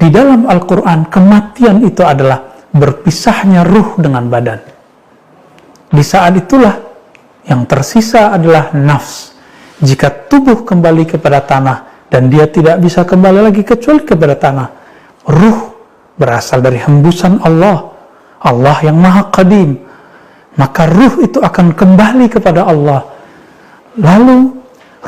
Di dalam Al-Quran, kematian itu adalah berpisahnya ruh dengan badan. Di saat itulah yang tersisa adalah nafs. Jika tubuh kembali kepada tanah dan dia tidak bisa kembali lagi kecuali kepada tanah, ruh berasal dari hembusan Allah, Allah yang maha qadim, maka ruh itu akan kembali kepada Allah. Lalu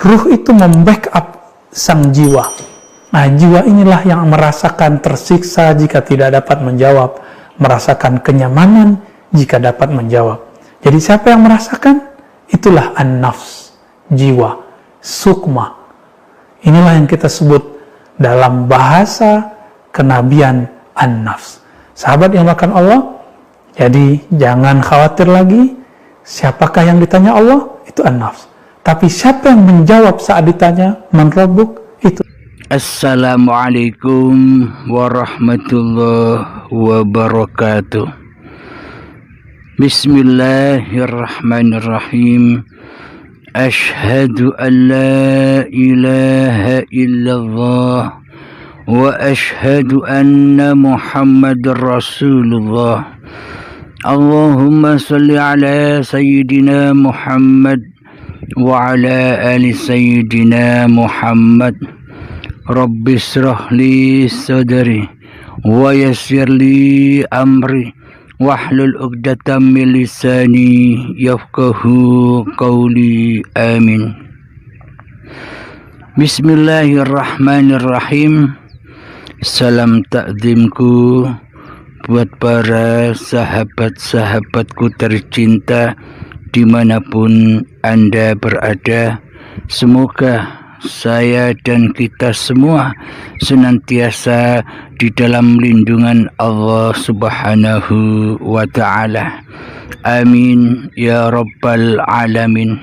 ruh itu membackup sang jiwa. Nah, jiwa inilah yang merasakan tersiksa jika tidak dapat menjawab, merasakan kenyamanan jika dapat menjawab. Jadi siapa yang merasakan? Itulah an-nafs, jiwa, sukma. Inilah yang kita sebut dalam bahasa kenabian an-nafs. Sahabat yang makan Allah, jadi jangan khawatir lagi siapakah yang ditanya Allah, itu an-nafs. Tapi siapa yang menjawab saat ditanya, man rabbuk, itu. Assalamualaikum warahmatullahi wabarakatuh. Bismillahirrahmanirrahim. Ashhadu an la ilaha illallah wa ashhadu anna Muhammadar Rasulullah. Allahumma salli ala Sayyidina Muhammad wa ala ali Sayyidina Muhammad. Rabbi shrah li sadri wa yassir li amri wahlul 'uqdatam min lisani yafqahu qawli. Amin. Bismillahirrahmanirrahim. Salam takzimku buat para sahabat-sahabatku tercinta dimanapun Anda berada. Semoga saya dan kita semua senantiasa di dalam lindungan Allah Subhanahu wa ta'ala. Amin ya rabbal alamin.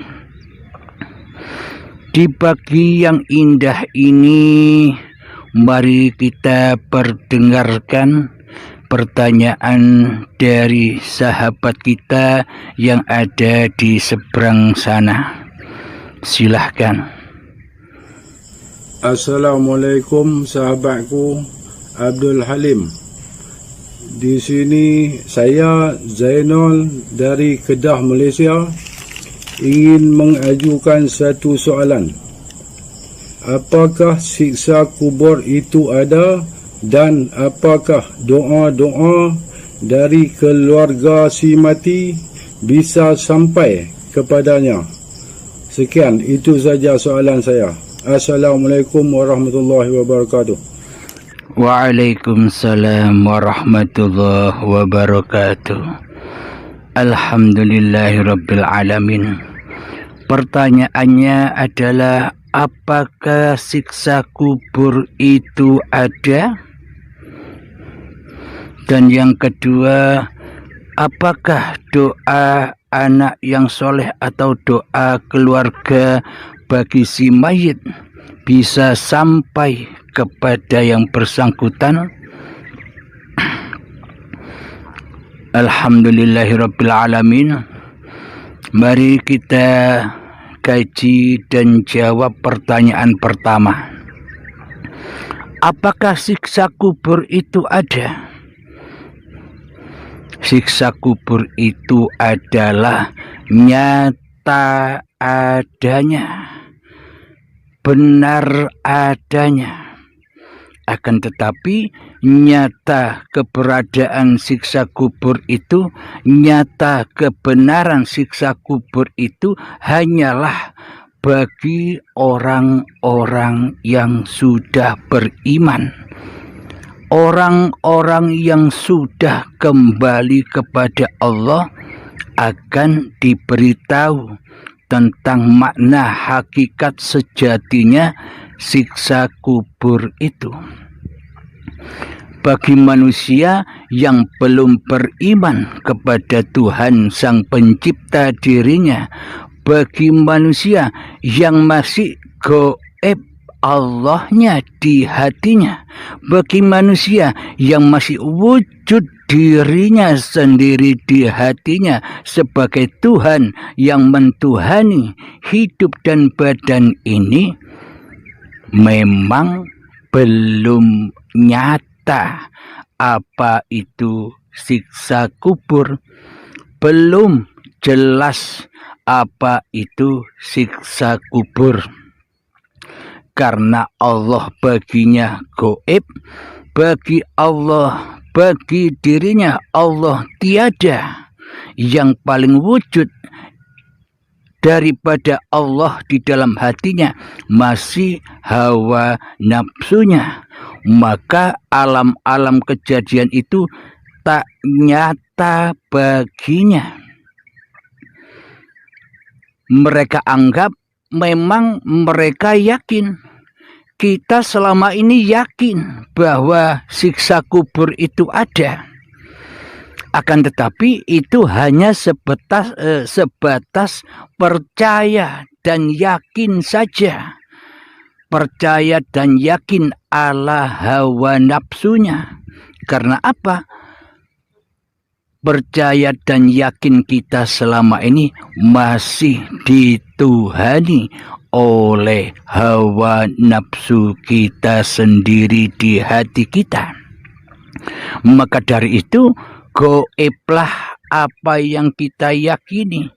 Di pagi yang indah ini, mari kita perdengarkan pertanyaan dari sahabat kita yang ada di seberang sana. Silahkan. Assalamualaikum sahabatku Abdul Halim. Di sini saya Zainal dari Kedah, Malaysia, ingin mengajukan satu soalan. Apakah siksa kubur itu ada dan apakah doa-doa dari keluarga si mati bisa sampai kepadanya? Sekian, itu saja soalan saya. Assalamualaikum warahmatullahi wabarakatuh. Waalaikumsalam warahmatullahi wabarakatuh. Alhamdulillahirabbil alamin. Pertanyaannya adalah, apakah siksa kubur itu ada? Dan yang kedua, apakah doa anak yang soleh atau doa keluarga bagi si mayit bisa sampai kepada yang bersangkutan? Alhamdulillahirabbil alamin. Mari kita kaji dan jawab pertanyaan pertama. Apakah siksa kubur itu ada? Siksa kubur itu adalah nyata adanya, benar adanya. Akan tetapi nyata keberadaan siksa kubur itu, nyata kebenaran siksa kubur itu hanyalah bagi orang-orang yang sudah beriman, orang-orang yang sudah kembali kepada Allah akan diberitahu tentang makna hakikat sejatinya siksa kubur itu. Bagi manusia yang belum beriman kepada Tuhan Sang Pencipta dirinya, bagi manusia yang masih gaib Allahnya di hatinya, bagi manusia yang masih wujud dirinya sendiri di hatinya sebagai Tuhan yang mentuhani hidup dan badan ini, memang belum nyata kita apa itu siksa kubur. Belum jelas apa itu siksa kubur. Karena Allah baginya gaib, bagi Allah, bagi dirinya Allah tiada yang paling wujud daripada Allah di dalam hatinya masih hawa nafsunya. Maka alam-alam kejadian itu tak nyata baginya. Mereka anggap memang mereka yakin. Kita selama ini yakin bahwa siksa kubur itu ada. Akan tetapi itu hanya sebatas percaya dan yakin saja. Percaya dan yakin ala hawa nafsunya. Karena apa? Percaya dan yakin kita selama ini masih dituhani oleh hawa nafsu kita sendiri di hati kita. Maka dari itu, gaiblah apa yang kita yakini,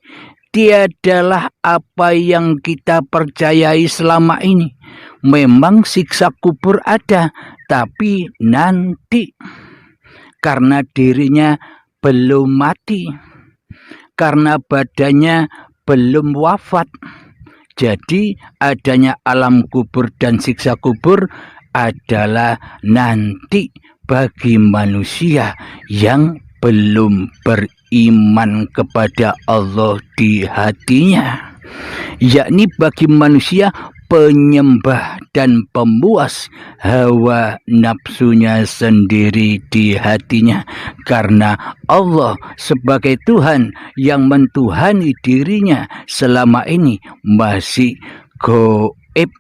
tiadalah apa yang kita percayai selama ini. Memang siksa kubur ada, tapi nanti, karena dirinya belum mati, karena badannya belum wafat. Jadi adanya alam kubur dan siksa kubur adalah nanti bagi manusia yang belum beriman kepada Allah di hatinya, yakni bagi manusia penyembah dan pemuas hawa nafsunya sendiri di hatinya. Karena Allah sebagai Tuhan yang mentuhani dirinya selama ini masih gaib,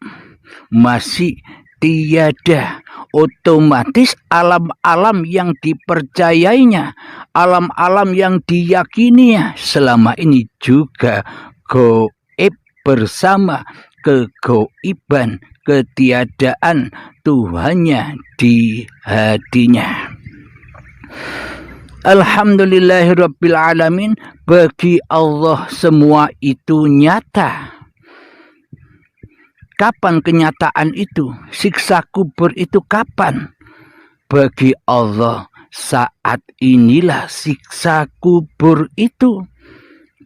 masih tiada. Otomatis alam-alam yang dipercayainya, alam-alam yang diyakininya selama ini juga gaib bersama kegaiban, ketiadaan Tuhannya di hatinya. Alhamdulillahirabbil alamin, bagi Allah semua itu nyata. Kapan kenyataan itu? Siksa kubur itu kapan? Bagi Allah saat inilah siksa kubur itu,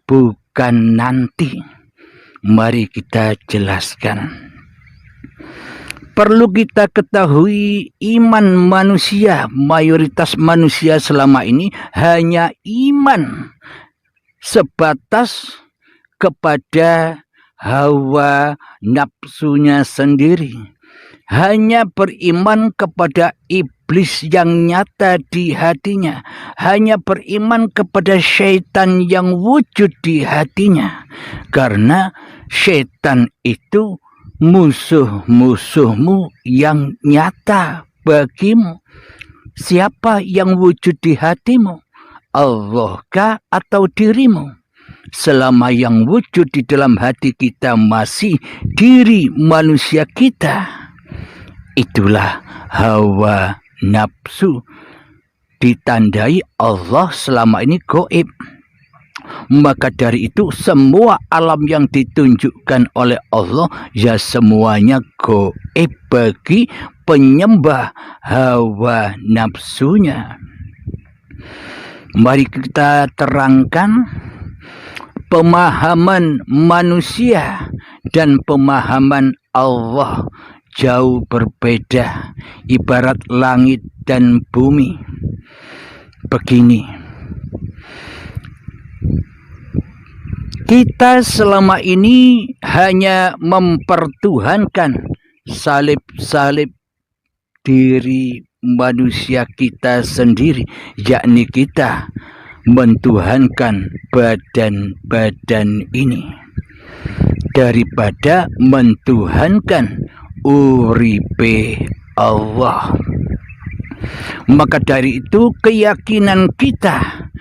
bukan nanti. Mari kita jelaskan. Perlu kita ketahui, iman manusia, mayoritas manusia selama ini hanya iman sebatas kepada hawa nafsunya sendiri. Hanya beriman kepada iblis yang nyata di hatinya. Hanya beriman kepada syaitan yang wujud di hatinya. Karena syaitan itu musuh-musuhmu yang nyata bagimu. Siapa yang wujud di hatimu? Allah kah atau dirimu? Selama yang wujud di dalam hati kita masih diri manusia kita, itulah hawa nafsu. Ditandai Allah selama ini gaib. Maka dari itu semua alam yang ditunjukkan oleh Allah ya semuanya gaib bagi penyembah hawa nafsunya. Mari kita terangkan pemahaman manusia dan pemahaman Allah jauh berbeda, ibarat langit dan bumi. Begini, kita selama ini hanya mempertuhankan salib-salib diri manusia kita sendiri, yakni kita mentuhankan badan-badan ini daripada mentuhankan uripe Allah. Maka dari itu keyakinan kita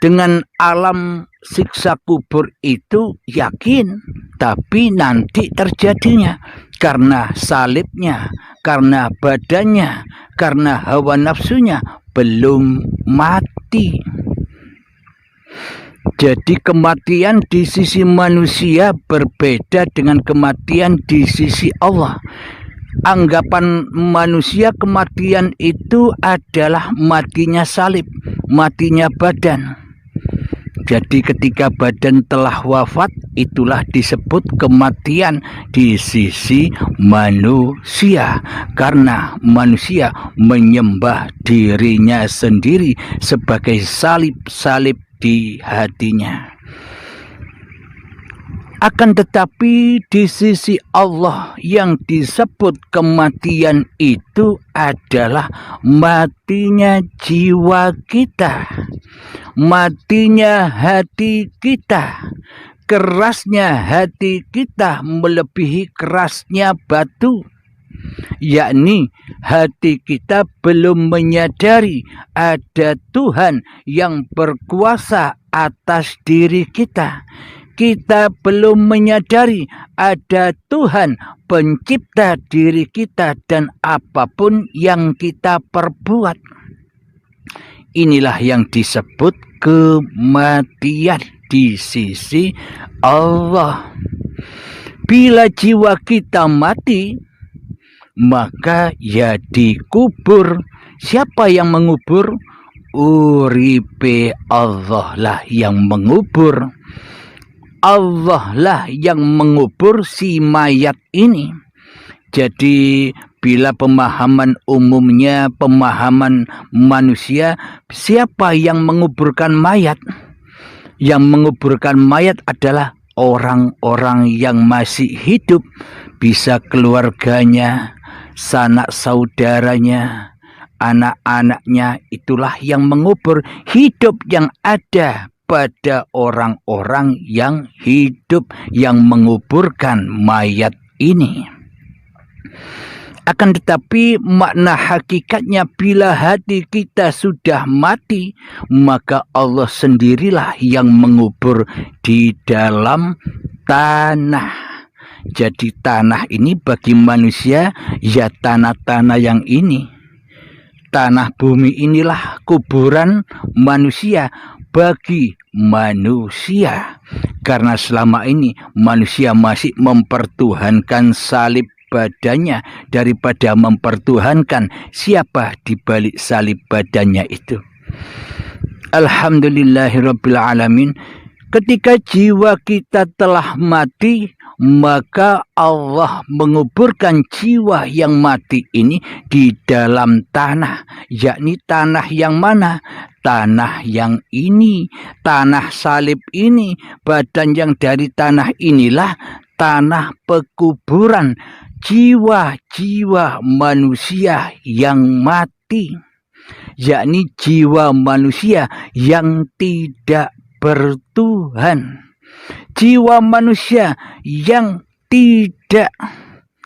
dengan alam siksa kubur itu yakin, tapi nanti terjadinya. karena salibnya, karena badannya, karena hawa nafsunya belum mati. Jadi kematian di sisi manusia berbeda dengan kematian di sisi Allah. Anggapan manusia kematian itu adalah matinya salib, matinya badan. Jadi ketika badan telah wafat, itulah disebut kematian di sisi manusia. Karena manusia menyembah dirinya sendiri sebagai salib-salib di hatinya. Akan tetapi di sisi Allah yang disebut kematian itu adalah matinya jiwa kita, matinya hati kita. Kerasnya hati kita melebihi kerasnya batu, yakni hati kita belum menyadari ada Tuhan yang berkuasa atas diri kita. Kita belum menyadari ada Tuhan pencipta diri kita dan apapun yang kita perbuat. Inilah yang disebut kematian di sisi Allah. Bila jiwa kita mati, maka ya dikubur. Siapa yang mengubur? Uripe Allah lah yang mengubur. Allah lah yang mengubur si mayat ini. Jadi bila pemahaman umumnya, pemahaman manusia, siapa yang menguburkan mayat? Yang menguburkan mayat adalah orang-orang yang masih hidup, bisa keluarganya, sanak saudaranya, anak-anaknya, itulah yang mengubur. Hidup yang ada pada orang-orang yang hidup yang menguburkan mayat ini. Akan tetapi makna hakikatnya bila hati kita sudah mati, maka Allah sendirilah yang mengubur di dalam tanah. Jadi tanah ini bagi manusia ya tanah-tanah yang ini. Tanah bumi inilah kuburan manusia bagi manusia. Karena selama ini manusia masih mempertuhankan salib badannya daripada mempertuhankan siapa di balik salib badannya itu. Alhamdulillahirabbil alamin. Ketika jiwa kita telah mati, maka Allah menguburkan jiwa yang mati ini di dalam tanah. Yakni tanah yang mana? Tanah yang ini, tanah salib ini. Badan yang dari tanah inilah tanah pekuburan jiwa-jiwa manusia yang mati. Yakni jiwa manusia yang tidak bertuhan, jiwa manusia yang tidak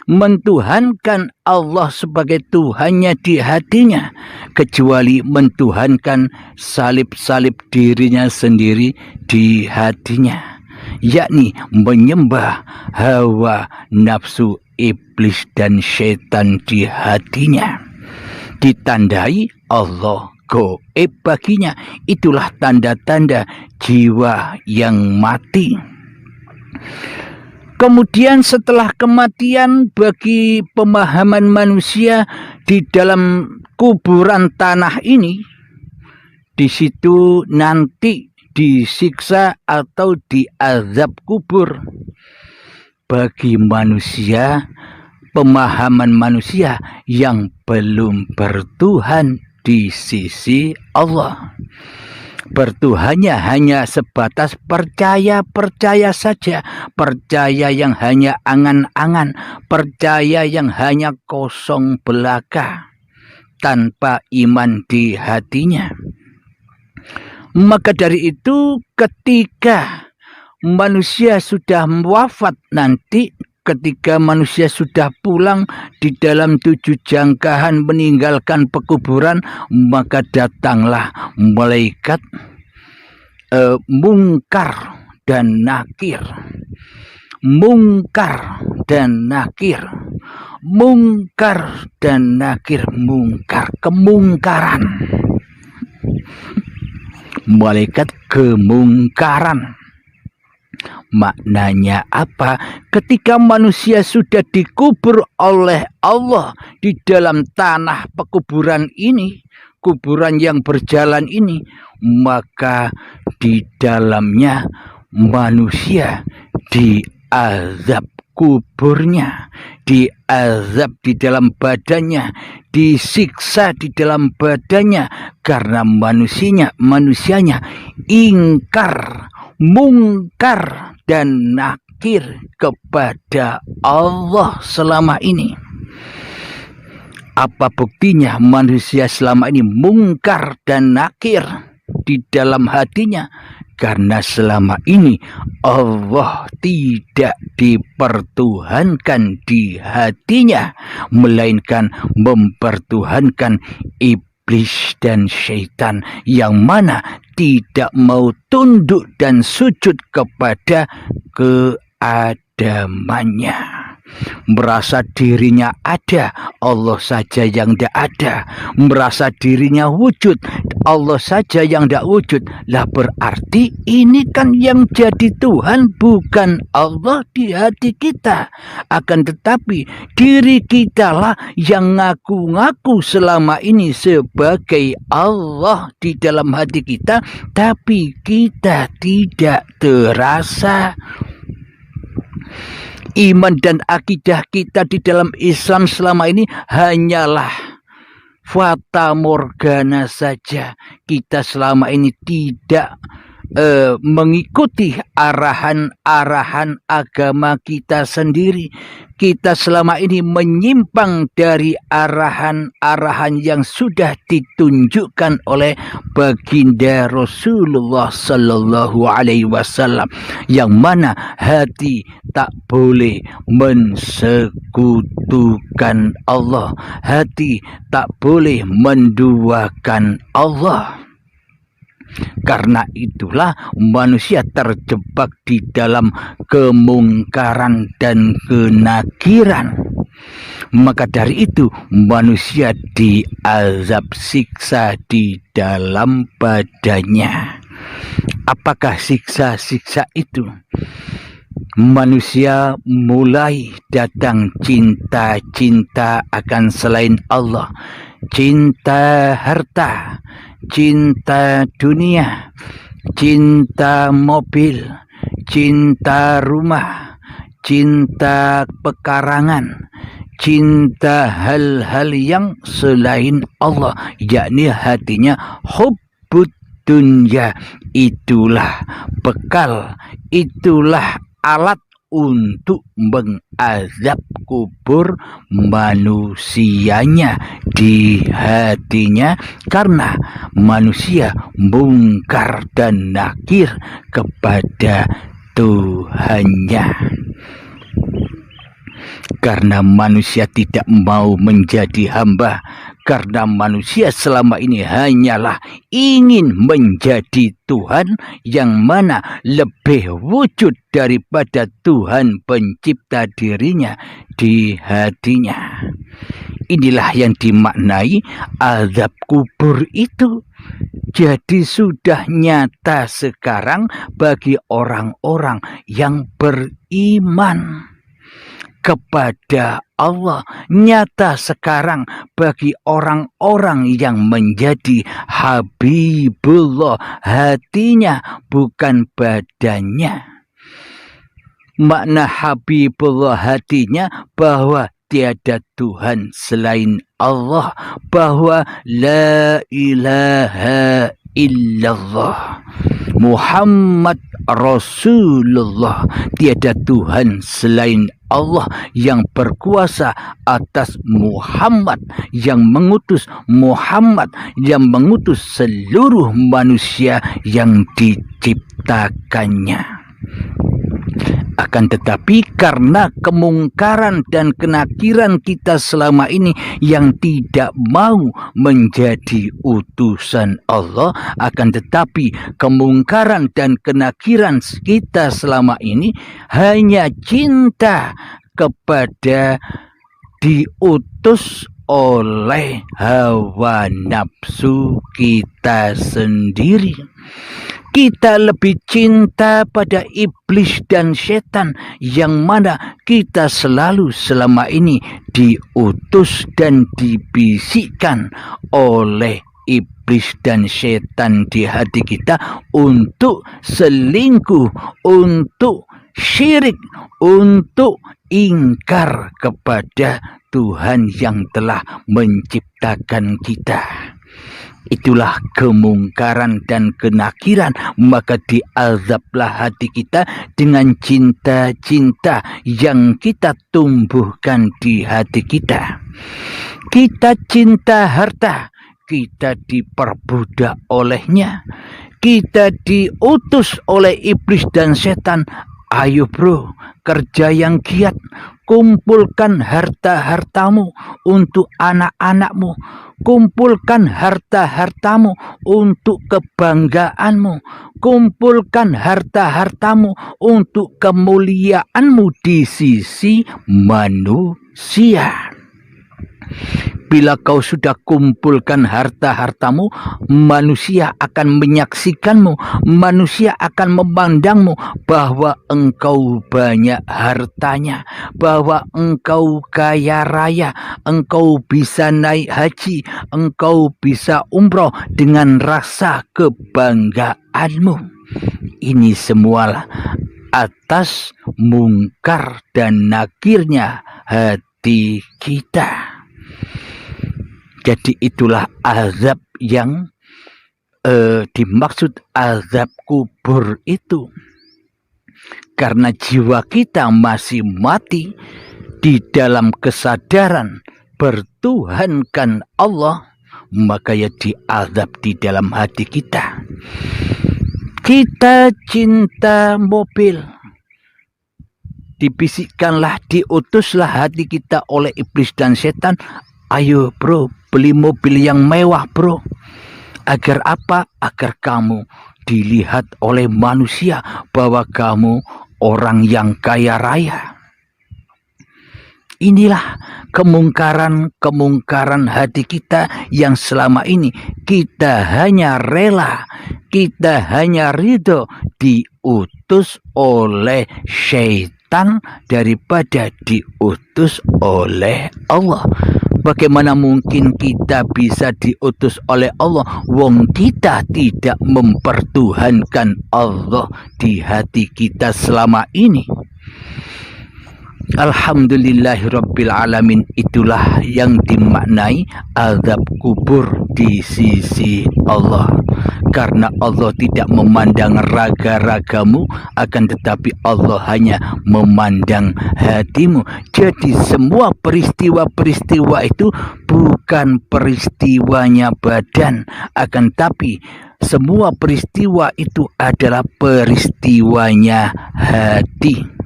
mentuhankan Allah sebagai Tuhannya di hatinya, kecuali mentuhankan salib-salib dirinya sendiri di hatinya, yakni menyembah hawa nafsu iblis dan syaitan di hatinya. Ditandai Allah goib baginya. Itulah tanda-tanda jiwa yang mati. Kemudian setelah kematian bagi pemahaman manusia di dalam kuburan tanah ini, di situ nanti disiksa atau diazab kubur. Bagi manusia, pemahaman manusia yang belum bertuhan di sisi Allah. Bertuhannya hanya sebatas percaya-percaya saja, percaya yang hanya angan-angan, percaya yang hanya kosong belaka, tanpa iman di hatinya. Maka dari itu ketika manusia sudah wafat nanti, ketika manusia sudah pulang di dalam 7 jangkahan meninggalkan pekuburan, maka datanglah malaikat mungkar dan nakir. Mungkar dan nakir. mungkar dan nakir. Mungkar, kemungkaran. Malaikat kemungkaran. Maknanya apa? Ketika manusia sudah dikubur oleh Allah di dalam tanah pekuburan ini, kuburan yang berjalan ini, maka di dalamnya manusia diazab kuburnya, diazab di dalam badannya, disiksa di dalam badannya karena manusianya ingkar, mungkar dan nakir kepada Allah selama ini. Apa buktinya manusia selama ini mungkar dan nakir di dalam hatinya? Karena selama ini Allah tidak dipertuhankan di hatinya, melainkan mempertuhankan iblis dan syaitan yang mana tidak mau tunduk dan sujud kepada keadamannya. Merasa dirinya ada, Allah saja yang tidak ada. Merasa dirinya wujud, Allah saja yang tidak wujud. Lah berarti ini kan yang jadi Tuhan bukan Allah di hati kita. Akan tetapi diri kita lah yang ngaku-ngaku selama ini sebagai Allah di dalam hati kita, tapi kita tidak terasa. Iman dan akidah kita di dalam Islam selama ini hanyalah fata morgana saja. Kita selama ini tidak mengikuti arahan-arahan agama kita sendiri. Kita selama ini menyimpang dari arahan-arahan yang sudah ditunjukkan oleh baginda Rasulullah Sallallahu Alaihi Wasallam, yang mana hati tak boleh mensekutukan Allah, hati tak boleh menduakan Allah. Karena itulah manusia terjebak di dalam kemungkaran dan kenakiran. Maka dari itu manusia diazab siksa di dalam badannya. Apakah siksa-siksa itu? Manusia mulai datang cinta-cinta akan selain Allah, cinta harta, cinta dunia, cinta mobil, cinta rumah, cinta pekarangan, cinta hal-hal yang selain Allah, yakni hatinya hubbud dunya. Itulah bekal, itulah alat untuk mengazab kubur manusianya di hatinya, karena manusia mungkar dan nakir kepada Tuhannya. Karena manusia tidak mau menjadi hamba, karena manusia selama ini hanyalah ingin menjadi Tuhan, yang mana lebih wujud daripada Tuhan pencipta dirinya di hatinya. Inilah yang dimaknai azab kubur itu. Jadi sudah nyata sekarang bagi orang-orang yang beriman kepada Allah, nyata sekarang bagi orang-orang yang menjadi Habibullah, hatinya bukan badannya. Makna Habibullah hatinya bahwa tiada Tuhan selain Allah, bahwa la ilaha illallah Muhammad Rasulullah, tiada Tuhan selain Allah yang berkuasa atas Muhammad, yang mengutus Muhammad, yang mengutus seluruh manusia yang diciptakannya. Akan tetapi karena kemungkaran dan kenakiran kita selama ini yang tidak mau menjadi utusan Allah, akan tetapi kemungkaran dan kenakiran kita selama ini hanya cinta kepada diutus oleh hawa nafsu kita sendiri. Kita lebih cinta pada iblis dan setan, yang mana kita selalu selama ini diutus dan dibisikkan oleh iblis dan setan di hati kita untuk selingkuh, untuk syirik, untuk ingkar kepada Tuhan yang telah menciptakan kita. Itulah kemungkaran dan kenakiran, maka diazablah hati kita dengan cinta-cinta yang kita tumbuhkan di hati kita. Kita cinta harta, kita diperbudak olehnya, kita diutus oleh iblis dan setan. Ayo bro, kerja yang giat, kumpulkan harta-hartamu untuk anak-anakmu, kumpulkan harta-hartamu untuk kebanggaanmu, kumpulkan harta-hartamu untuk kemuliaanmu di sisi manusia. Bila kau sudah kumpulkan harta-hartamu, manusia akan menyaksikanmu, manusia akan memandangmu bahwa engkau banyak hartanya, bahwa engkau kaya raya, engkau bisa naik haji, engkau bisa umroh dengan rasa kebanggaanmu. Ini semualah atas mungkar dan nakirnya hati kita. Jadi itulah azab yang dimaksud azab kubur itu. Karena jiwa kita masih mati di dalam kesadaran bertuhankan Allah, maka ya diazab di dalam hati kita. Kita cinta mobil, dibisikkanlah, diutuslah hati kita oleh iblis dan setan. Ayo bro, beli mobil yang mewah bro. Agar apa? Agar kamu dilihat oleh manusia bahwa kamu orang yang kaya raya. Inilah kemungkaran hati kita yang selama ini kita hanya rela, kita hanya ridho diutus oleh syaitan daripada diutus oleh Allah. Bagaimana mungkin kita bisa diutus oleh Allah wong kita tidak mempertuhankan Allah di hati kita selama ini? Alhamdulillahirabbil alamin. Itulah yang dimaknai azab kubur di sisi Allah. Karena Allah tidak memandang raga-ragamu, akan tetapi Allah hanya memandang hatimu. Jadi semua peristiwa-peristiwa itu bukan peristiwanya badan, akan tapi semua peristiwa itu adalah peristiwanya hati.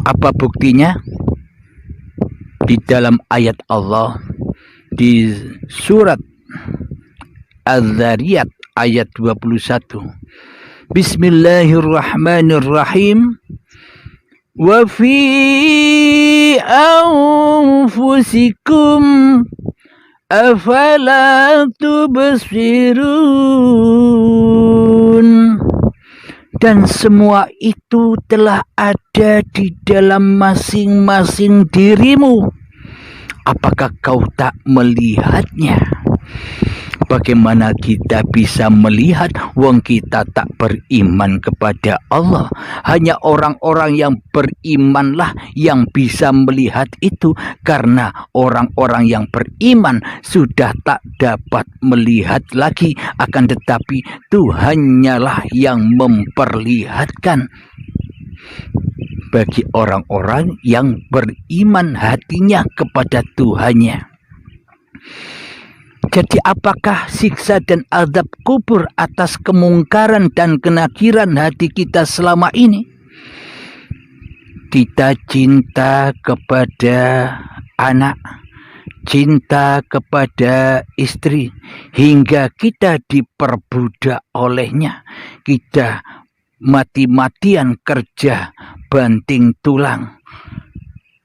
Apa buktinya? Di dalam ayat Allah di surat Az-Zariyat ayat 21. Bismillahirrahmanirrahim. Wa fi anfusikum afala tubsirun. Dan semua itu telah ada di dalam masing-masing dirimu. Apakah kau tak melihatnya? Bagaimana kita bisa melihat wong kita tak beriman kepada Allah? Hanya orang-orang yang berimanlah yang bisa melihat itu, karena orang-orang yang beriman sudah tak dapat melihat lagi, akan tetapi Tuhannya lah yang memperlihatkan. Bagi orang-orang yang beriman hatinya kepada Tuhannya. Jadi apakah siksa dan azab kubur atas kemungkaran dan kenakiran hati kita selama ini? Kita cinta kepada anak, cinta kepada istri, hingga kita diperbudak olehnya. Kita mati-matian kerja banting tulang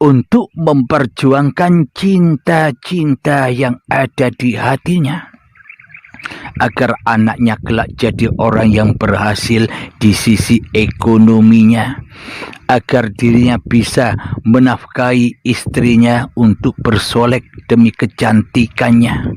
untuk memperjuangkan cinta-cinta yang ada di hatinya, agar anaknya kelak jadi orang yang berhasil di sisi ekonominya, agar dirinya bisa menafkahi istrinya untuk bersolek demi kecantikannya.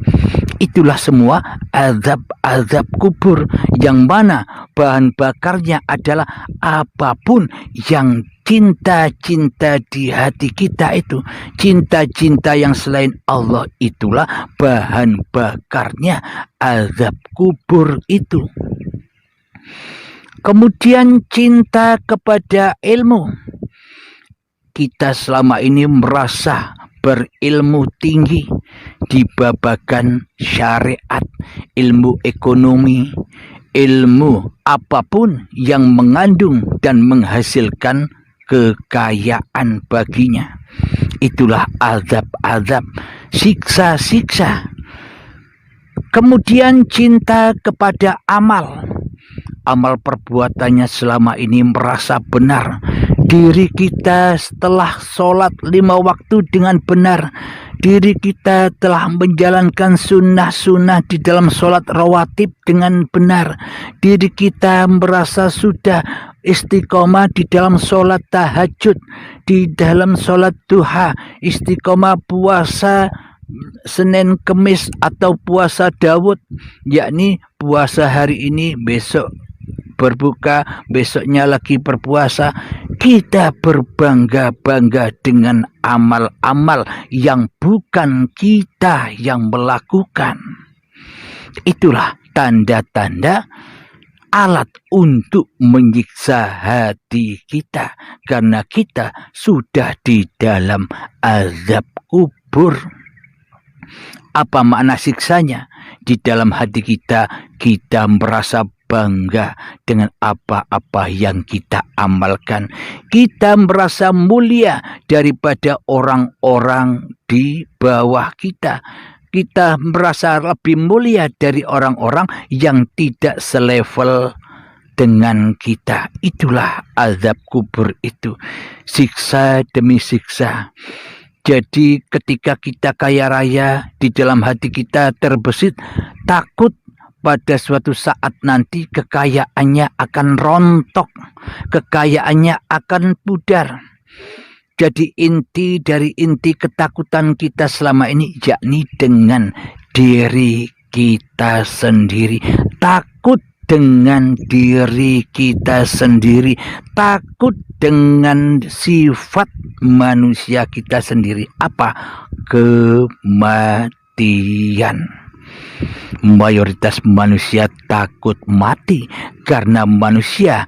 Itulah semua azab-azab kubur, yang mana bahan bakarnya adalah apapun yang cinta-cinta di hati kita itu. Cinta-cinta yang selain Allah itulah bahan bakarnya azab kubur itu. Kemudian cinta kepada ilmu. Kita selama ini merasa berilmu tinggi di babagan syariat, ilmu ekonomi, ilmu apapun yang mengandung dan menghasilkan kekayaan baginya. Itulah azab-azab, siksa-siksa. Kemudian cinta kepada amal. Amal perbuatannya selama ini merasa benar. Diri kita setelah sholat 5 waktu dengan benar. Diri kita telah menjalankan sunnah-sunnah di dalam sholat rawatib dengan benar. Diri kita merasa sudah istiqomah di dalam sholat tahajud, di dalam sholat duha, istiqomah puasa Senin Kemis atau puasa Daud, yakni puasa hari ini, besok berbuka, besoknya lagi berpuasa. Kita berbangga-bangga dengan amal-amal yang bukan kita yang melakukan. Itulah tanda-tanda alat untuk menyiksa hati kita, karena kita sudah di dalam azab kubur. Apa makna siksanya? Di dalam hati kita, kita merasa bangga dengan apa-apa yang kita amalkan. Kita merasa mulia daripada orang-orang di bawah kita. Kita merasa lebih mulia dari orang-orang yang tidak selevel dengan kita. Itulah azab kubur itu. Siksa demi siksa. Jadi ketika kita kaya raya, di dalam hati kita terbesit takut pada suatu saat nanti kekayaannya akan rontok, kekayaannya akan pudar. Jadi inti dari inti ketakutan kita selama ini, yakni dengan diri kita sendiri. Takut dengan diri kita sendiri, takut dengan sifat manusia kita sendiri. Apa? Kematian. Mayoritas manusia takut mati karena manusia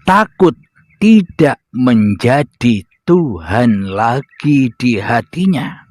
takut tidak menjadi Tuhan lagi di hatinya.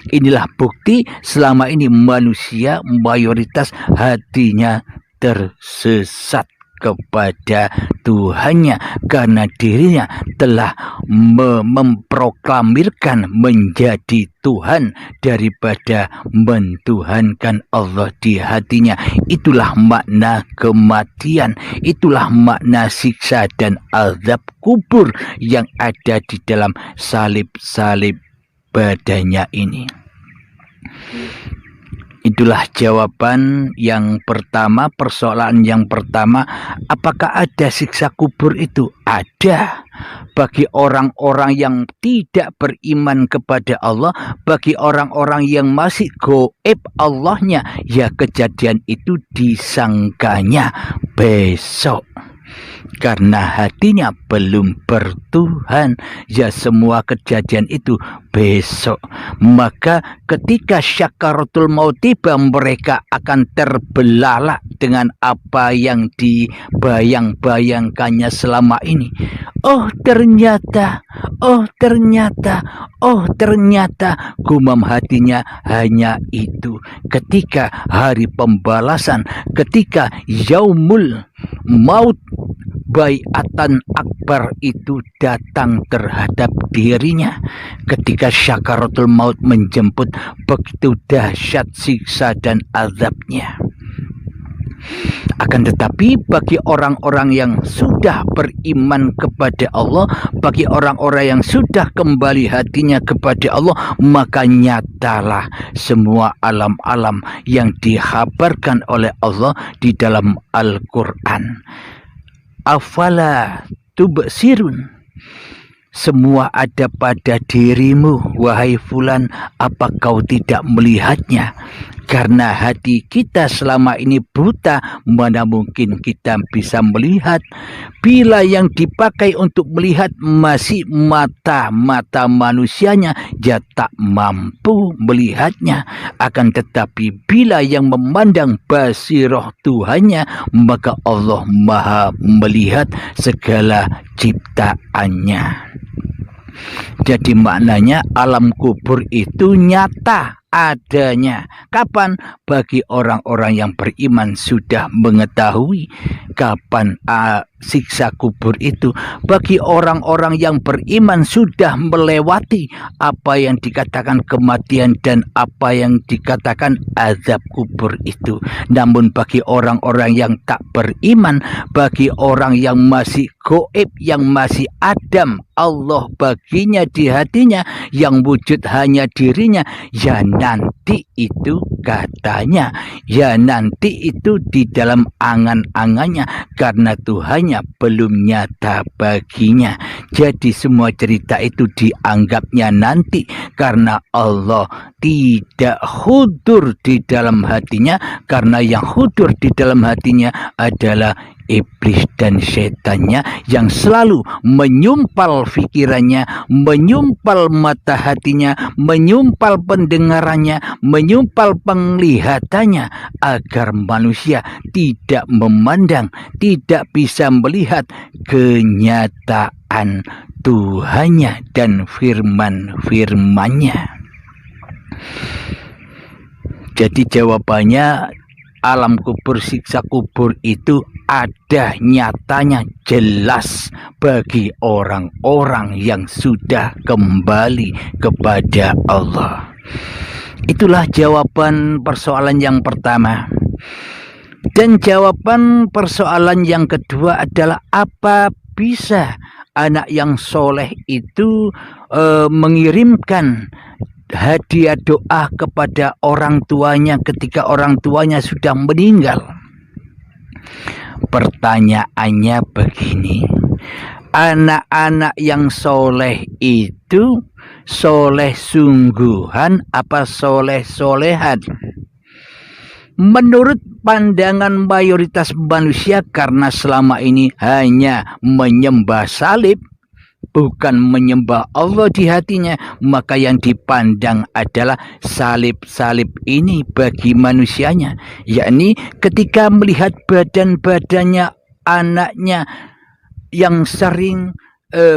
Inilah bukti selama ini manusia mayoritas hatinya tersesat kepada Tuhannya, karena dirinya telah memproklamirkan menjadi Tuhan daripada mentuhankan Allah di hatinya. Itulah makna kematian, itulah makna siksa dan azab kubur yang ada di dalam salib-salib badannya ini. Itulah jawaban yang pertama, persoalan yang pertama. Apakah ada siksa kubur itu? Ada. Bagi orang-orang yang tidak beriman kepada Allah, bagi orang-orang yang masih goib Allahnya, ya kejadian itu disangkanya besok. Karena hatinya belum bertuhan, ya semua kejadian itu besok. Maka ketika syakaratul maut tiba, mereka akan terbelalak dengan apa yang dibayang-bayangkannya selama ini. Oh ternyata, gumam hatinya hanya itu. Ketika hari pembalasan, ketika yaumul maut, baiatan akbar itu datang terhadap dirinya, ketika syakaratul maut menjemput, begitu dahsyat siksa dan azabnya. Akan tetapi bagi orang-orang yang sudah beriman kepada Allah, bagi orang-orang yang sudah kembali hatinya kepada Allah, maka nyatalah semua alam-alam yang dihabarkan oleh Allah di dalam Al-Quran. Afala tubsirun, semua ada pada dirimu, wahai fulan, apa kau tidak melihatnya? Karena hati kita selama ini buta, mana mungkin kita bisa melihat. Bila yang dipakai untuk melihat masih mata manusianya, ya tak mampu melihatnya. Akan tetapi bila yang memandang basiroh Tuhannya, maka Allah maha melihat segala ciptaannya. Jadi maknanya alam kubur itu nyata adanya. Kapan? Bagi orang-orang yang beriman sudah mengetahui kapan siksa kubur itu. Bagi orang-orang yang beriman sudah melewati apa yang dikatakan kematian dan apa yang dikatakan azab kubur itu. Namun bagi orang-orang yang tak beriman, bagi orang yang masih goib, yang masih adam Allah baginya di hatinya, yang wujud hanya dirinya, ya nanti itu katanya, ya nanti itu di dalam angan-angannya, karena Tuhannya belum nyata baginya. Jadi semua cerita itu dianggapnya nanti, karena Allah tidak hudur di dalam hatinya, karena yang hudur di dalam hatinya adalah iblis dan setannya yang selalu menyumpal pikirannya, menyumpal mata hatinya, menyumpal pendengarannya, menyumpal penglihatannya, agar manusia tidak memandang, tidak bisa melihat kenyataan Tuhannya dan firman-firmannya. Jadi jawabannya, alam kubur, siksa kubur itu ada nyatanya, jelas bagi orang-orang yang sudah kembali kepada Allah. Itulah jawaban persoalan yang pertama. Dan jawaban persoalan yang kedua adalah, apa bisa anak yang soleh itu mengirimkan hadiah doa kepada orang tuanya ketika orang tuanya sudah meninggal? Pertanyaannya begini, anak-anak yang soleh itu soleh sungguhan apa soleh solehan? Menurut pandangan mayoritas manusia, karena selama ini hanya menyembah salib, bukan menyembah Allah di hatinya, maka yang dipandang adalah salib-salib ini bagi manusianya. Yakni ketika melihat badan-badannya anaknya yang sering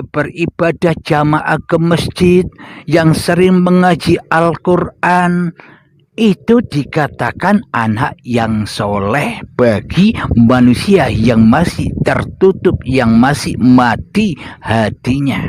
beribadah jamaah ke masjid, yang sering mengaji Al-Quran, itu dikatakan anak yang soleh bagi manusia yang masih tertutup, yang masih mati hatinya.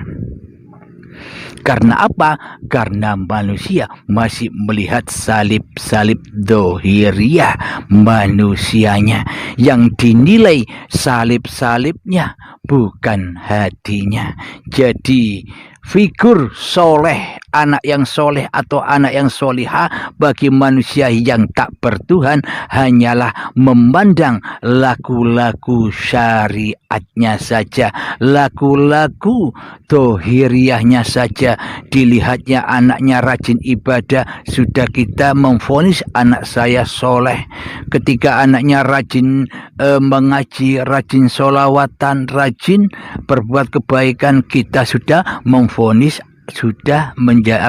Karena apa? Karena manusia masih melihat salib-salib dohiriyah manusianya, yang dinilai salib-salibnya bukan hatinya. Jadi figur soleh, anak yang soleh atau anak yang solihah bagi manusia yang tak bertuhan hanyalah memandang laku-laku syariatnya saja, laku-laku dohiriyahnya saja. Dilihatnya anaknya rajin ibadah, sudah kita memvonis anak saya soleh. Ketika anaknya rajin mengaji, rajin sholawatan, rajin berbuat kebaikan, kita sudah memvonis sudah mempunyai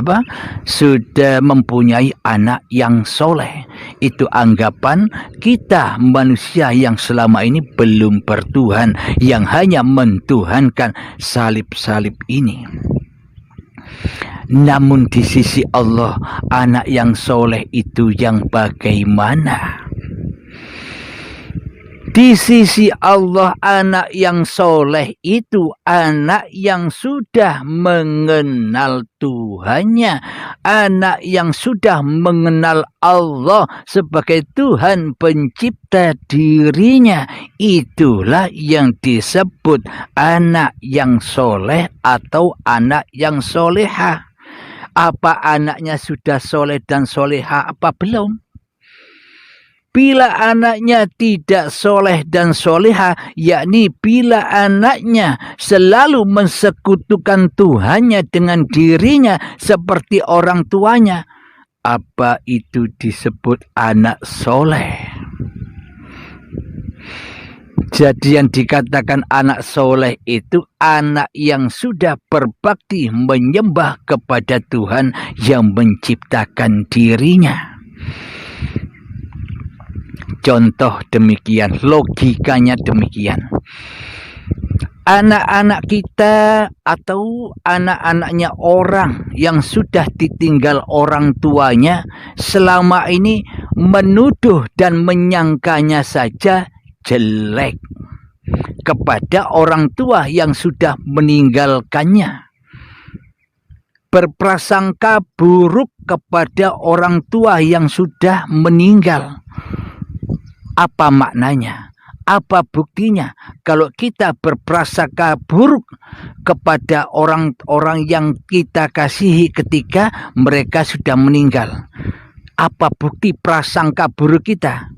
anak yang soleh. Itu anggapan kita manusia yang selama ini belum bertuhan, yang hanya mentuhankan salib-salib ini. Namun di sisi Allah, anak yang soleh itu yang bagaimana? Di sisi Allah, anak yang soleh itu anak yang sudah mengenal Tuhannya, anak yang sudah mengenal Allah sebagai Tuhan pencipta dirinya. Itulah yang disebut anak yang soleh atau anak yang soleha. Apa anaknya sudah soleh dan soleha apa belum? Bila anaknya tidak soleh dan soleha, yakni bila anaknya selalu mensekutukan Tuhannya dengan dirinya seperti orang tuanya, apa itu disebut anak soleh? Jadi yang dikatakan anak soleh itu anak yang sudah berbakti menyembah kepada Tuhan yang menciptakan dirinya. Contoh demikian, logikanya demikian. Anak-anak kita atau anak-anaknya orang yang sudah ditinggal orang tuanya selama ini menuduh dan menyangkanya saja jelek kepada orang tua yang sudah meninggalkannya. Berprasangka buruk kepada orang tua yang sudah meninggal. Apa maknanya? Apa buktinya? Kalau kita berprasangka buruk kepada orang-orang yang kita kasihi ketika mereka sudah meninggal. Apa bukti prasangka buruk kita?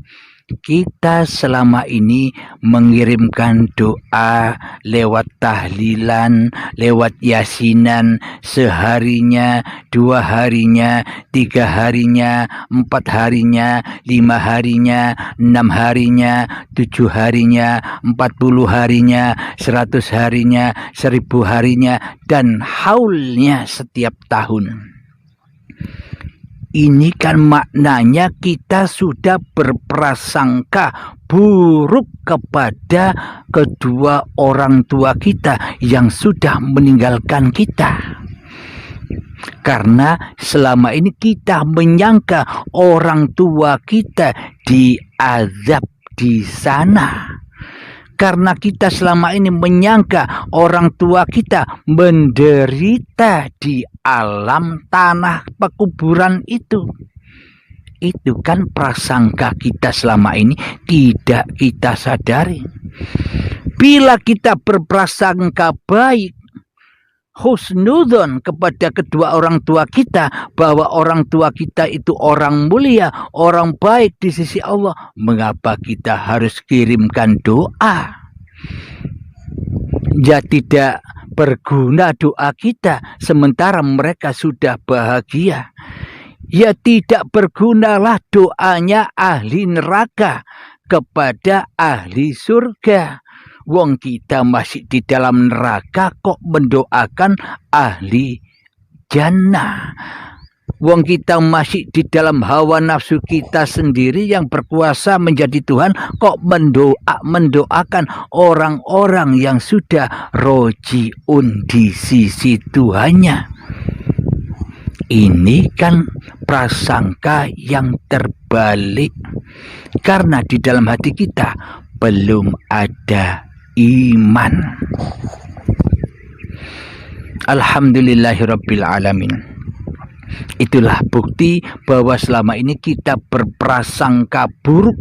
Kita selama ini mengirimkan doa lewat tahlilan, lewat yasinan, seharinya, 2 harinya, 3 harinya, 4 harinya, 5 harinya, 6 harinya, 7 harinya, 40 harinya, 100 harinya, 1000 harinya, dan haulnya setiap tahun. Ini kan maknanya kita sudah berprasangka buruk kepada kedua orang tua kita yang sudah meninggalkan kita. Karena selama ini kita menyangka orang tua kita diazab di sana. Karena kita selama ini menyangka orang tua kita menderita di alam tanah pekuburan itu. Itu kan prasangka kita selama ini tidak kita sadari. Bila kita berprasangka baik, husnudzon kepada kedua orang tua kita, bahwa orang tua kita itu orang mulia, orang baik di sisi Allah, mengapa kita harus kirimkan doa? Ya tidak berguna doa kita sementara mereka sudah bahagia. Ya tidak bergunalah doanya ahli neraka kepada ahli surga. Wong kita masih di dalam neraka kok mendoakan ahli jannah. Wong kita masih di dalam hawa nafsu kita sendiri yang berkuasa menjadi Tuhan, kok mendoakan orang-orang yang sudah rojiun di sisi Tuhannya. Ini kan prasangka yang terbalik. Karena di dalam hati kita belum ada iman. Alhamdulillahirabbil alamin. Itulah bukti bahwa selama ini kita berprasangka buruk,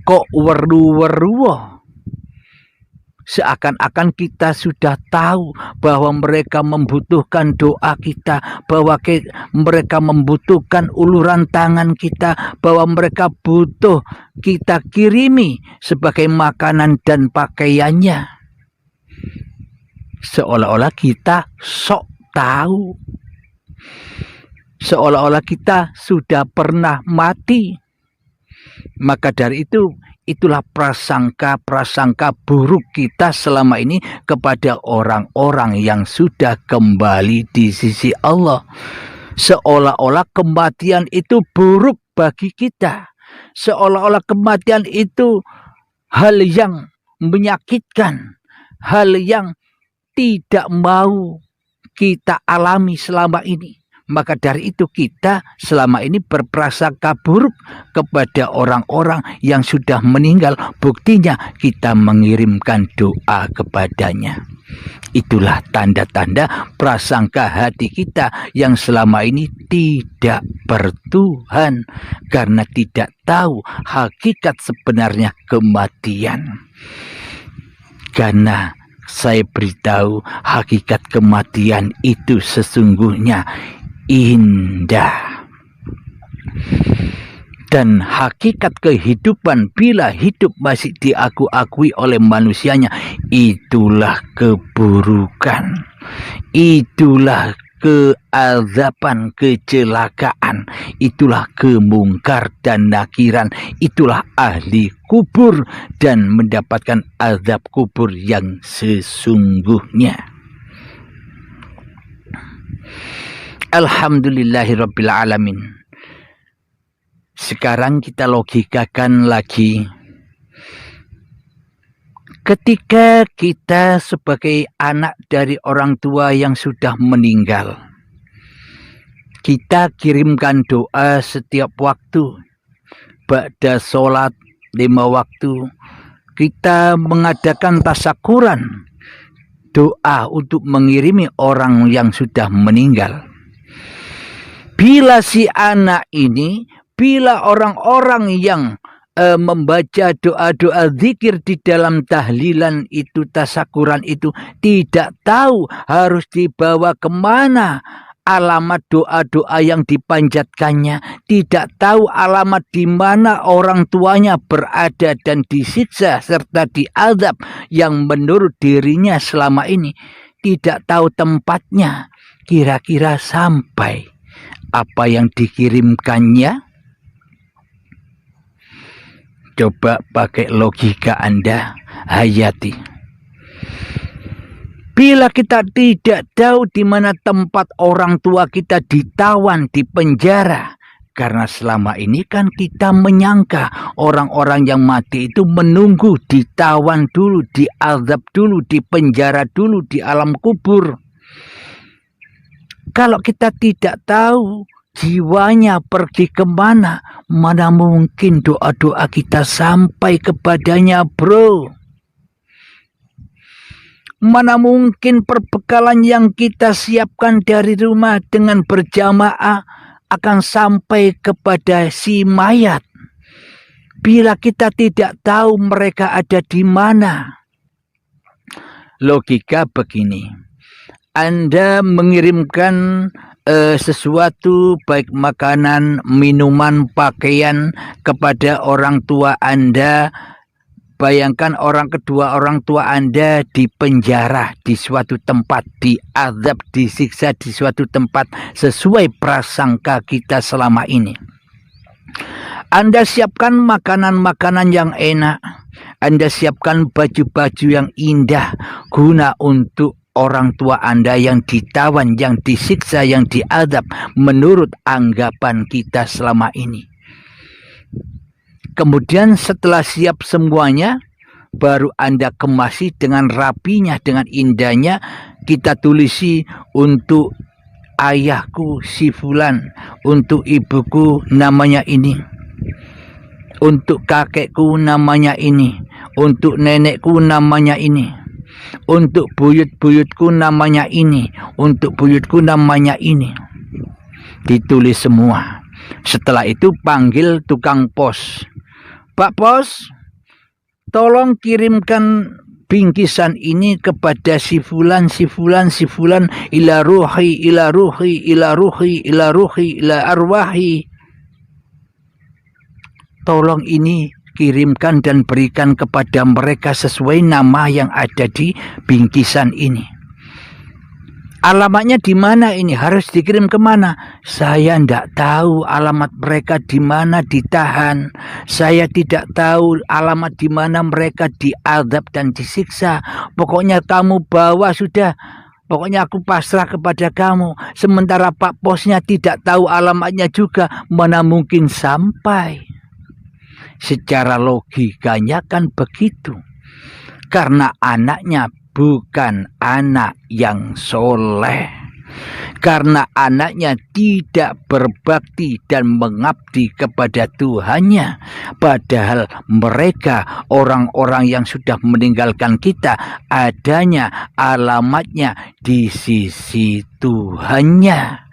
kok weru-weruwo. Seakan-akan kita sudah tahu bahwa mereka membutuhkan doa kita, bahwa mereka membutuhkan uluran tangan kita, bahwa mereka butuh kita kirimi sebagai makanan dan pakaiannya. Seolah-olah kita sok tahu. Seolah-olah kita sudah pernah mati. Maka dari itu, itulah prasangka-prasangka buruk kita selama ini kepada orang-orang yang sudah kembali di sisi Allah. Seolah-olah kematian itu buruk bagi kita. Seolah-olah kematian itu hal yang menyakitkan, hal yang tidak mau kita alami selama ini. Maka dari itu kita selama ini berprasangka buruk kepada orang-orang yang sudah meninggal. Buktinya kita mengirimkan doa kepadanya. Itulah tanda-tanda prasangka hati kita yang selama ini tidak bertuhan karena tidak tahu hakikat sebenarnya kematian. Karena saya beritahu hakikat kematian itu sesungguhnya indah. Dan hakikat kehidupan bila hidup masih diakui oleh manusianya, itulah keburukan, itulah keazaban, kecelakaan, itulah kemungkar dan nakiran, itulah ahli kubur dan mendapatkan azab kubur yang sesungguhnya. Alhamdulillahirabbil alamin. Sekarang kita logikakan lagi. Ketika kita sebagai anak dari orang tua yang sudah meninggal, kita kirimkan doa setiap waktu. Ba'da sholat 5 waktu, kita mengadakan tasyakuran, doa untuk mengirimi orang yang sudah meninggal. Bila si anak ini, bila orang-orang yang membaca doa-doa zikir di dalam tahlilan itu, tasyakuran itu, tidak tahu harus dibawa kemana alamat doa-doa yang dipanjatkannya, tidak tahu alamat di mana orang tuanya berada dan disiksa serta diazab yang menurut dirinya selama ini, tidak tahu tempatnya, kira-kira sampai apa yang dikirimkannya. Coba pakai logika Anda, hayati. Bila kita tidak tahu di mana tempat orang tua kita ditawan, di penjara, karena selama ini kan kita menyangka orang-orang yang mati itu menunggu ditawan dulu, diazab dulu, di penjara dulu, di alam kubur. Kalau kita tidak tahu jiwanya pergi kemana, mana mungkin doa-doa kita sampai kepadanya, bro. Mana mungkin perbekalan yang kita siapkan dari rumah dengan berjamaah akan sampai kepada si mayat, bila kita tidak tahu mereka ada di mana. Logika begini, Anda mengirimkan sesuatu baik makanan, minuman, pakaian kepada orang tua Anda. Bayangkan orang tua Anda di penjara di suatu tempat, diazab, disiksa di suatu tempat sesuai prasangka kita selama ini. Anda siapkan makanan-makanan yang enak, Anda siapkan baju-baju yang indah guna untuk orang tua Anda yang ditawan, yang disiksa, yang diazab menurut anggapan kita selama ini. Kemudian setelah siap semuanya, baru Anda kemasi dengan rapinya, dengan indahnya. Kita tulisi untuk ayahku si fulan, untuk ibuku namanya ini, untuk kakekku namanya ini, untuk nenekku namanya ini, untuk buyut-buyutku namanya ini, untuk buyutku namanya ini. Ditulis semua. Setelah itu panggil tukang pos. Pak Pos, tolong kirimkan bingkisan ini kepada si fulan, si fulan, si fulan, ila ruhi, ila ruhi, ila ruhi, ila ruhi, ila arwahi. Tolong ini kirimkan dan berikan kepada mereka sesuai nama yang ada di bingkisan ini. Alamatnya di mana ini? Harus dikirim kemana? Saya tidak tahu alamat mereka di mana ditahan. Saya tidak tahu alamat di mana mereka diazab dan disiksa. Pokoknya kamu bawa sudah. Pokoknya aku pasrah kepada kamu. Sementara Pak Posnya tidak tahu alamatnya juga. Mana mungkin sampai? Secara logikanya kan begitu. Karena anaknya bukan anak yang soleh. karena anaknya tidak berbakti dan mengabdi kepada Tuhannya, padahal mereka orang-orang yang sudah meninggalkan kita adanya alamatnya di sisi Tuhannya.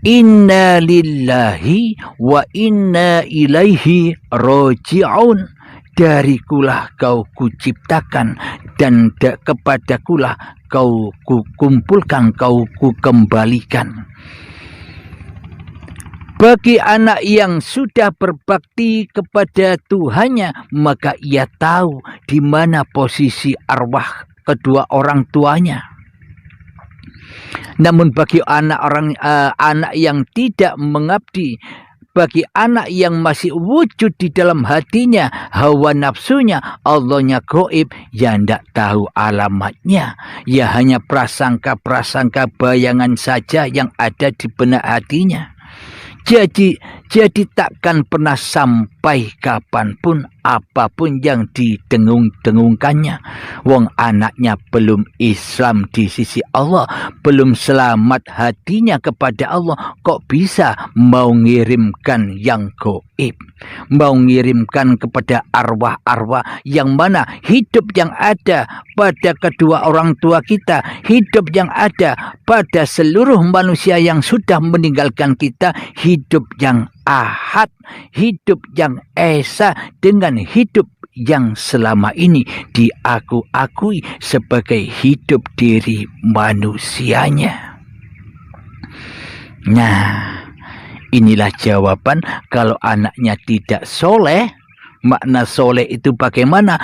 Inna lillahi wa inna ilaihi roji'un. Darikulah kau kuciptakan dan kepadakulah kau kukumpulkan, kau kukembalikan. Bagi anak yang sudah berbakti kepada Tuhannya, maka ia tahu di mana posisi arwah kedua orang tuanya. Namun bagi anak yang tidak mengabdi, bagi anak yang masih wujud di dalam hatinya hawa nafsunya, Allahnya gaib, ya tidak tahu alamatnya. Ya hanya prasangka-prasangka bayangan saja yang ada di benak hatinya. Jadi takkan pernah sampai kapanpun apapun yang didengung-dengungkannya. Wong anaknya belum Islam di sisi Allah, belum selamat hatinya kepada Allah, kok bisa mau ngirimkan yang gaib, mau ngirimkan kepada arwah-arwah yang mana hidup yang ada pada kedua orang tua kita, hidup yang ada pada seluruh manusia yang sudah meninggalkan kita, hidup yang ahad, hidup yang esa dengan hidup yang selama ini diakui sebagai hidup diri manusianya. Nah, inilah jawaban kalau anaknya tidak soleh. Makna soleh itu bagaimana?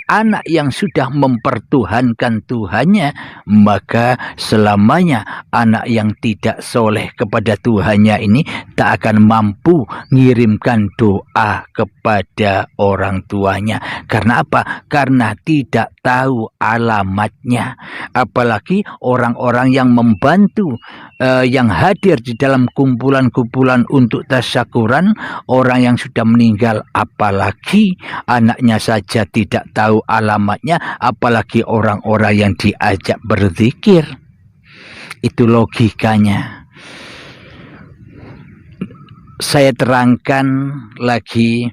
Anak yang sudah mempertuhankan Tuhannya, maka selamanya anak yang tidak soleh kepada Tuhannya ini tak akan mampu mengirimkan doa kepada orang tuanya. Karena apa? Karena tidak tahu alamatnya. Apalagi orang-orang yang membantu, yang hadir di dalam kumpulan-kumpulan untuk tasyakuran, orang yang sudah meninggal, apalagi anaknya saja tidak tahu alamatnya, apalagi orang-orang yang diajak berzikir. Itu logikanya. Saya terangkan lagi,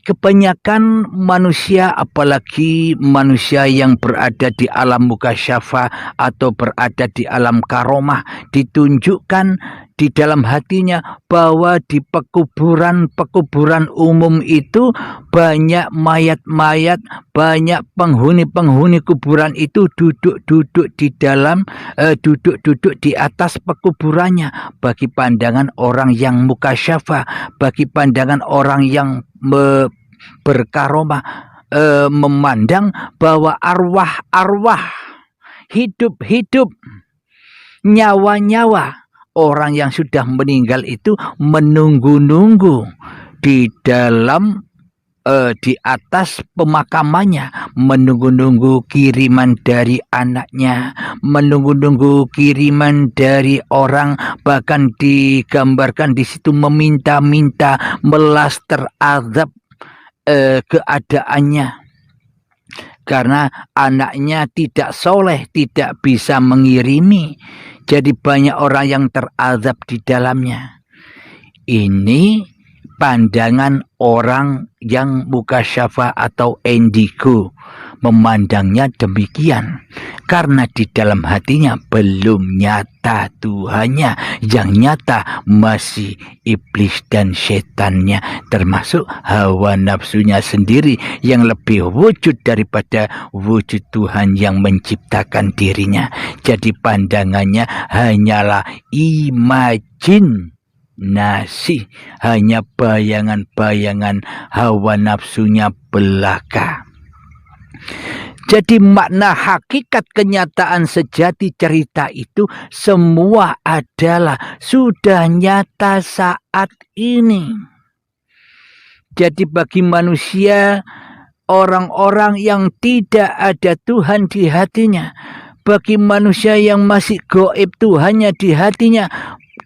kebanyakan manusia, apalagi manusia yang berada di alam mukasyafa atau berada di alam karomah, ditunjukkan di dalam hatinya bahwa di pekuburan umum itu banyak mayat-mayat, banyak penghuni kuburan itu duduk di dalam, duduk di atas pekuburannya. Bagi pandangan orang yang mukasyafa, bagi pandangan orang yang berkaromah, memandang bahwa arwah-arwah, hidup-hidup, nyawa-nyawa orang yang sudah meninggal itu menunggu-nunggu di dalam di atas pemakamannya, menunggu-nunggu kiriman dari anaknya, menunggu-nunggu kiriman dari orang, bahkan digambarkan di situ meminta-minta, melas terazab keadaannya karena anaknya tidak soleh, tidak bisa mengirimi. Jadi banyak orang yang terazab di dalamnya. Ini pandangan orang yang mukasyafa atau indigo, memandangnya demikian. Karena di dalam hatinya belum nyata Tuhannya, yang nyata masih iblis dan setannya, termasuk hawa nafsunya sendiri yang lebih wujud daripada wujud Tuhan yang menciptakan dirinya. Jadi pandangannya hanyalah imajinasi, hanya bayangan-bayangan hawa nafsunya belaka. Jadi makna hakikat kenyataan sejati cerita itu semua adalah sudah nyata saat ini. Jadi bagi manusia, orang-orang yang tidak ada Tuhan di hatinya, bagi manusia yang masih gaib Tuhannya di hatinya,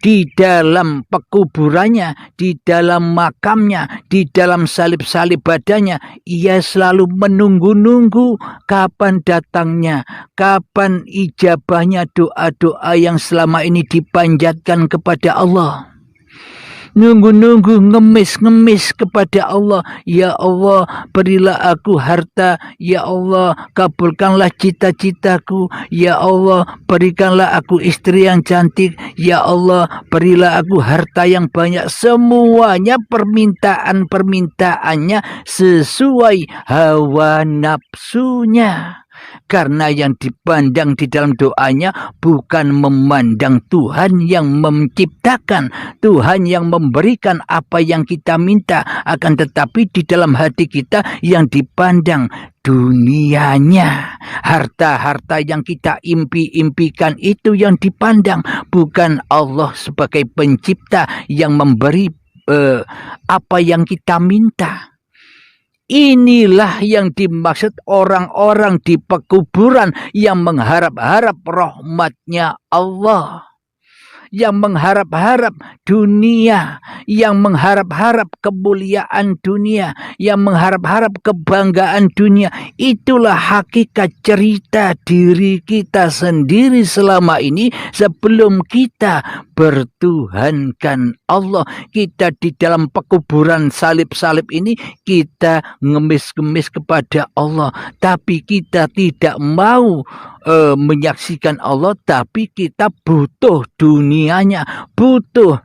di dalam pekuburannya, di dalam makamnya, di dalam salib-salib badannya, ia selalu menunggu-nunggu kapan datangnya, kapan ijabahnya doa-doa yang selama ini dipanjatkan kepada Allah. Nunggu-nunggu, ngemis-ngemis kepada Allah. Ya Allah, berilah aku harta. Ya Allah, kabulkanlah cita-citaku. Ya Allah, berikanlah aku istri yang cantik. Ya Allah, berilah aku harta yang banyak. Semuanya permintaan-permintaannya sesuai hawa nafsunya. Karena yang dipandang di dalam doanya bukan memandang Tuhan yang menciptakan, Tuhan yang memberikan apa yang kita minta, akan tetapi di dalam hati kita yang dipandang dunianya. Harta-harta yang kita impi-impikan itu yang dipandang, bukan Allah sebagai pencipta yang memberi apa yang kita minta. Inilah yang dimaksud orang-orang di pekuburan yang mengharap-harap rahmatnya Allah, yang mengharap-harap dunia, yang mengharap-harap kemuliaan dunia, yang mengharap-harap kebanggaan dunia. Itulah hakikat cerita diri kita sendiri selama ini sebelum kita bertuhankan Allah. Kita di dalam pekuburan salib-salib ini, kita ngemis-ngemis kepada Allah, tapi kita tidak mau menyaksikan Allah, tapi kita butuh dunianya, butuh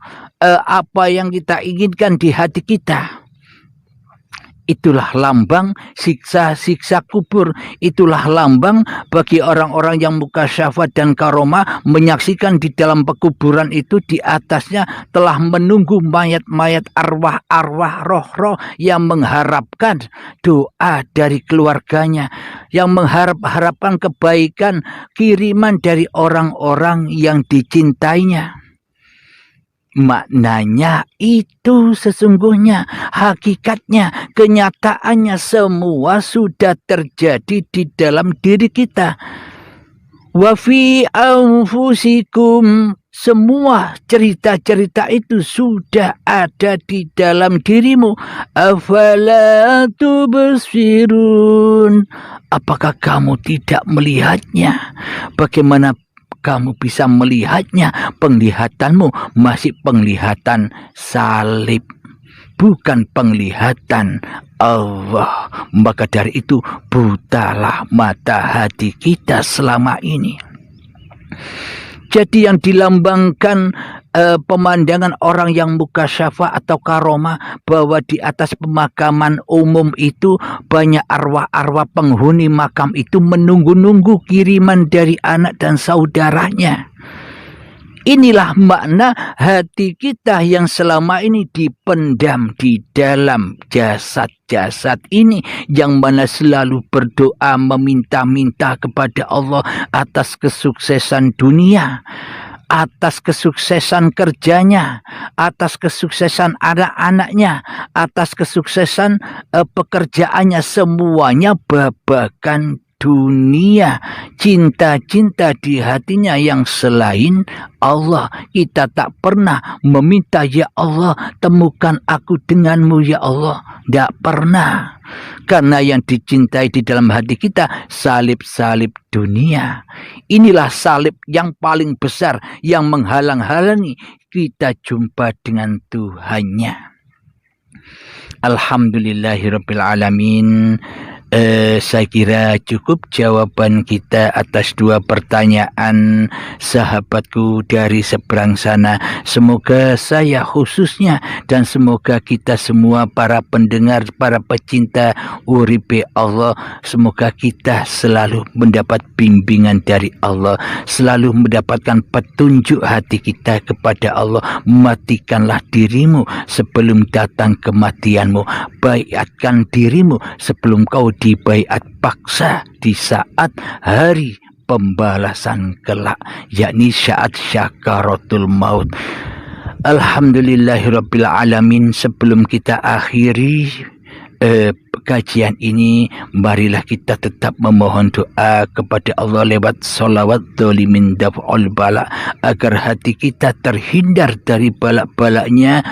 apa yang kita inginkan di hati kita. Itulah lambang siksa-siksa kubur. Itulah lambang bagi orang-orang yang mukasyafat dan karomah, menyaksikan di dalam pekuburan itu di atasnya telah menunggu mayat-mayat, arwah-arwah, roh-roh yang mengharapkan doa dari keluarganya, yang mengharapkan kebaikan, kiriman dari orang-orang yang dicintainya. Maknanya itu sesungguhnya, hakikatnya, kenyataannya semua sudah terjadi di dalam diri kita. Wa fi anfusikum, semua cerita-cerita itu sudah ada di dalam dirimu. Afala tubsirun, apakah kamu tidak melihatnya? Bagaimana kamu bisa melihatnya? Penglihatanmu masih penglihatan salib, bukan penglihatan Allah. Maka dari itu butalah mata hati kita selama ini. Jadi yang dilambangkan pemandangan orang yang mukasyafah atau karomah, bahwa di atas pemakaman umum itu banyak arwah-arwah penghuni makam itu menunggu-nunggu kiriman dari anak dan saudaranya. Inilah makna hati kita yang selama ini dipendam di dalam jasad-jasad ini, yang mana selalu berdoa meminta-minta kepada Allah atas kesuksesan dunia, atas kesuksesan kerjanya, atas kesuksesan anak-anaknya, atas kesuksesan pekerjaannya. Semuanya babakan dunia, cinta-cinta di hatinya yang selain Allah. Kita tak pernah meminta, ya Allah, temukan aku denganmu ya Allah. Tidak pernah. Karena yang dicintai di dalam hati kita salib-salib dunia. Inilah salib yang paling besar yang menghalang-halangi kita jumpa dengan Tuhannya. Alhamdulillahirabbil alamin. Saya kira cukup jawaban kita atas dua pertanyaan sahabatku dari seberang sana. Semoga saya khususnya dan semoga kita semua para pendengar, para pecinta uripe Allah, semoga kita selalu mendapat bimbingan dari Allah, selalu mendapatkan petunjuk hati kita kepada Allah. Matikanlah dirimu sebelum datang kematianmu. Baiatkan dirimu sebelum kau dibaiat paksa di saat hari pembalasan kelak, yakni saat syakaratul maut. Alhamdulillahirabbil alamin. Sebelum kita akhiri kajian ini, marilah kita tetap memohon doa kepada Allah lewat salawat dolimin daf'ul bala, agar hati kita terhindar dari balak-balaknya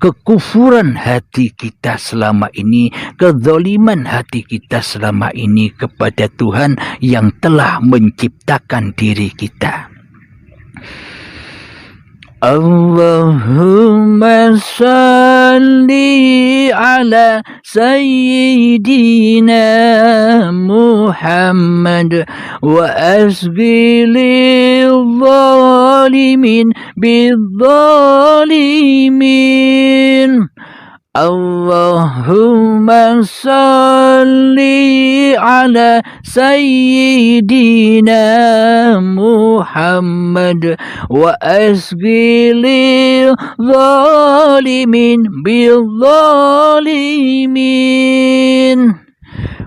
kekufuran hati kita selama ini, kezaliman hati kita selama ini kepada Tuhan yang telah menciptakan diri kita. Allahumma salli ala Sayyidina Muhammad wa asghi lil-zalimin bil-zalimin. Allahumma salli ala Sayyidina Muhammad wa asghi lil-zalimin bil-zalimin.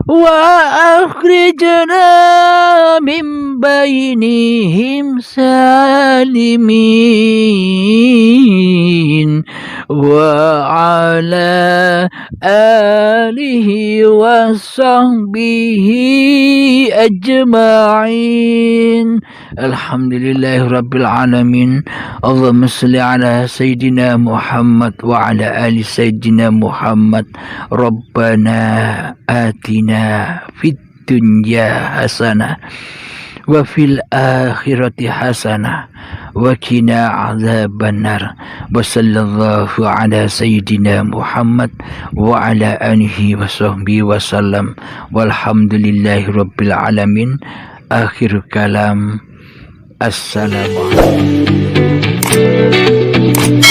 وأخرجنا من بينهم سالمين وعلى آله وصحبه أجمعين. الحمد لله رب العالمين. اللهم صل على سيدنا محمد وعلى آل سيدنا محمد. ربنا آتنا في الدنيا حسنة وفي الآخرة حسنة وقنا عذاب النار. وصلى الله على سيدنا محمد وعلى آله وصحبه وسلم والحمد لله رب العالمين. آخر كلام. Assalamualaikum.